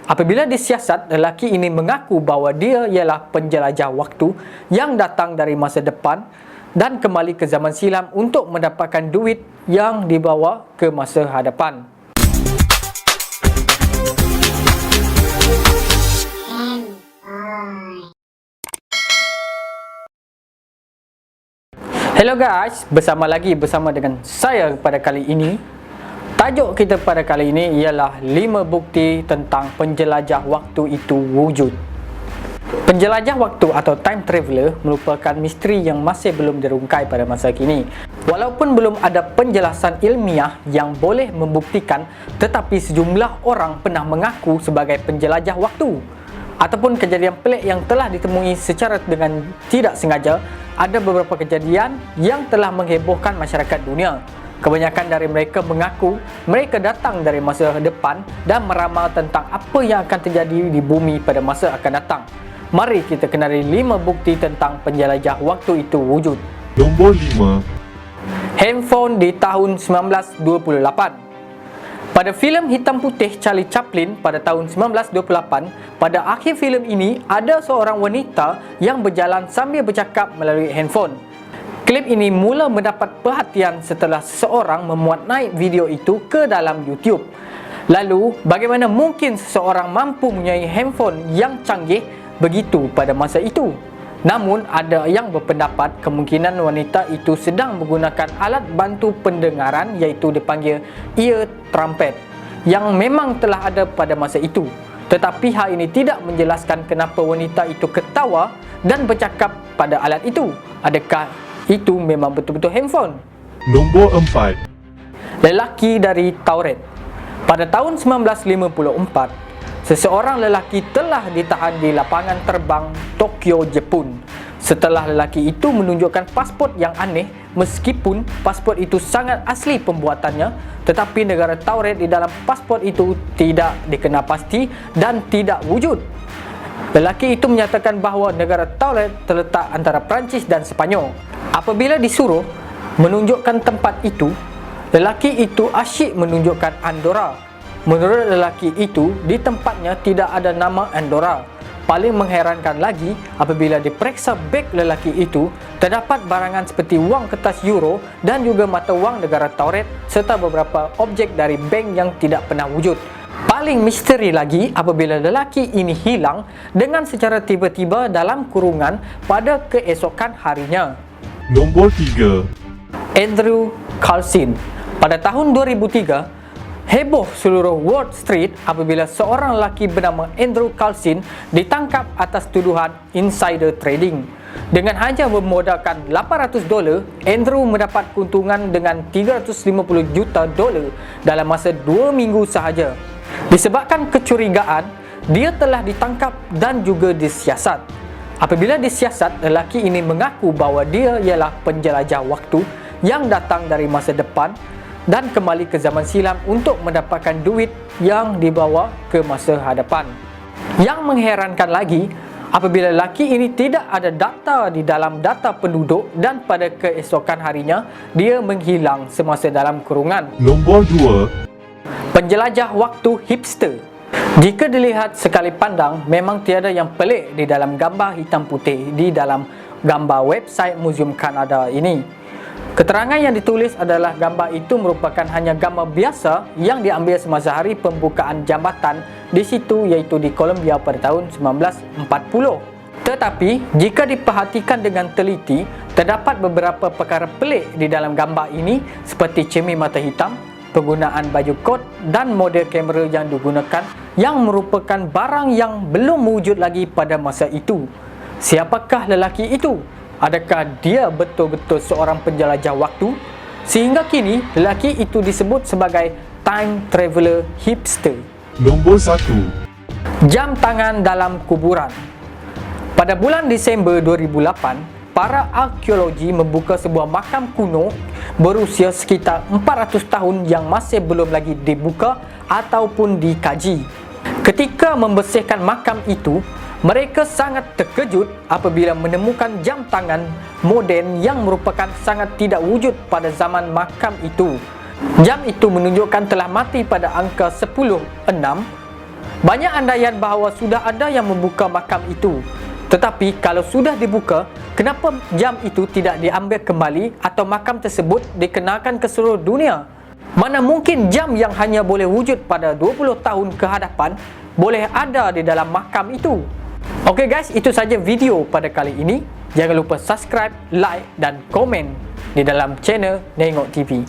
Apabila disiasat, lelaki ini mengaku bahawa dia ialah penjelajah waktu yang datang dari masa depan dan kembali ke zaman silam untuk mendapatkan duit yang dibawa ke masa hadapan. Hello guys, bersama dengan saya pada kali ini. Tajuk kita pada kali ini ialah 5 bukti tentang penjelajah waktu itu wujud. Penjelajah waktu atau time traveller merupakan misteri yang masih belum dirungkai pada masa kini. Walaupun belum ada penjelasan ilmiah yang boleh membuktikan, tetapi sejumlah orang pernah mengaku sebagai penjelajah waktu. Ataupun kejadian pelik yang telah ditemui secara dengan tidak sengaja. Ada beberapa kejadian yang telah menghebohkan masyarakat dunia. Kebanyakan dari mereka mengaku mereka datang dari masa depan dan meramal tentang apa yang akan terjadi di bumi pada masa akan datang. Mari kita kenali 5 bukti tentang penjelajah waktu itu wujud. Nombor 5. Handphone di tahun 1928. Pada filem hitam putih Charlie Chaplin pada tahun 1928, pada akhir filem ini ada seorang wanita yang berjalan sambil bercakap melalui handphone. Klip ini mula mendapat perhatian setelah seseorang memuat naik video itu ke dalam YouTube. Lalu, bagaimana mungkin seseorang mampu mempunyai handphone yang canggih begitu pada masa itu? Namun, ada yang berpendapat kemungkinan wanita itu sedang menggunakan alat bantu pendengaran iaitu dipanggil ear trumpet yang memang telah ada pada masa itu. Tetapi hal ini tidak menjelaskan kenapa wanita itu ketawa dan bercakap pada alat itu. Adakah itu memang betul-betul handphone? Nombor 4. Lelaki dari Tauret. Pada tahun 1954, seseorang lelaki telah ditahan di lapangan terbang Tokyo, Jepun. Setelah lelaki itu menunjukkan pasport yang aneh, meskipun pasport itu sangat asli pembuatannya, tetapi negara Tauret di dalam pasport itu tidak dikenal pasti dan tidak wujud. Lelaki itu menyatakan bahawa negara Tauret terletak antara Perancis dan Sepanyol. Apabila disuruh menunjukkan tempat itu, lelaki itu asyik menunjukkan Andorra. Menurut lelaki itu, di tempatnya tidak ada nama Andorra. Paling mengherankan lagi, apabila diperiksa beg lelaki itu, terdapat barangan seperti wang kertas euro dan juga mata wang negara Tauret serta beberapa objek dari bank yang tidak pernah wujud. Paling misteri lagi apabila lelaki ini hilang dengan secara tiba-tiba dalam kurungan pada keesokan harinya. Nombor 3. Andrew Carlson. Pada tahun 2003, heboh seluruh Wall Street apabila seorang lelaki bernama Andrew Carlson ditangkap atas tuduhan insider trading. Dengan hanya bermodalkan $800, Andrew mendapat keuntungan dengan $350 juta dalam masa 2 minggu sahaja. Disebabkan kecurigaan, dia telah ditangkap dan juga disiasat. Apabila disiasat, lelaki ini mengaku bahawa dia ialah penjelajah waktu yang datang dari masa depan dan kembali ke zaman silam untuk mendapatkan duit yang dibawa ke masa hadapan. Yang mengherankan lagi, apabila lelaki ini tidak ada data di dalam data penduduk dan pada keesokan harinya, dia menghilang semasa dalam kurungan. Nombor 2. Penjelajah waktu hipster. Jika dilihat sekali pandang, memang tiada yang pelik di dalam gambar hitam putih di dalam gambar website Museum Kanada ini. Keterangan yang ditulis adalah gambar itu merupakan hanya gambar biasa yang diambil semasa hari pembukaan jambatan di situ iaitu di Colombia pada tahun 1940. Tetapi, jika diperhatikan dengan teliti, terdapat beberapa perkara pelik di dalam gambar ini seperti cermin mata hitam, penggunaan baju kot dan model kamera yang digunakan yang merupakan barang yang belum wujud lagi pada masa itu. Siapakah lelaki itu? Adakah dia betul-betul seorang penjelajah waktu? Sehingga kini, lelaki itu disebut sebagai time traveller hipster. Nombor 1. Jam tangan dalam kuburan. Pada bulan Disember 2008, para arkeologi membuka sebuah makam kuno berusia sekitar 400 tahun yang masih belum lagi dibuka ataupun dikaji. Ketika membersihkan makam itu, mereka sangat terkejut apabila menemukan jam tangan moden yang merupakan sangat tidak wujud pada zaman makam itu. Jam itu menunjukkan telah mati pada angka 10.6 Banyak andaian bahawa sudah ada yang membuka makam itu. Tetapi kalau sudah dibuka, kenapa jam itu tidak diambil kembali atau makam tersebut dikenalkan ke seluruh dunia? Mana mungkin jam yang hanya boleh wujud pada 20 tahun ke hadapan boleh ada di dalam makam itu? Okey guys, itu saja video pada kali ini. Jangan lupa subscribe, like dan komen di dalam channel Nengok TV.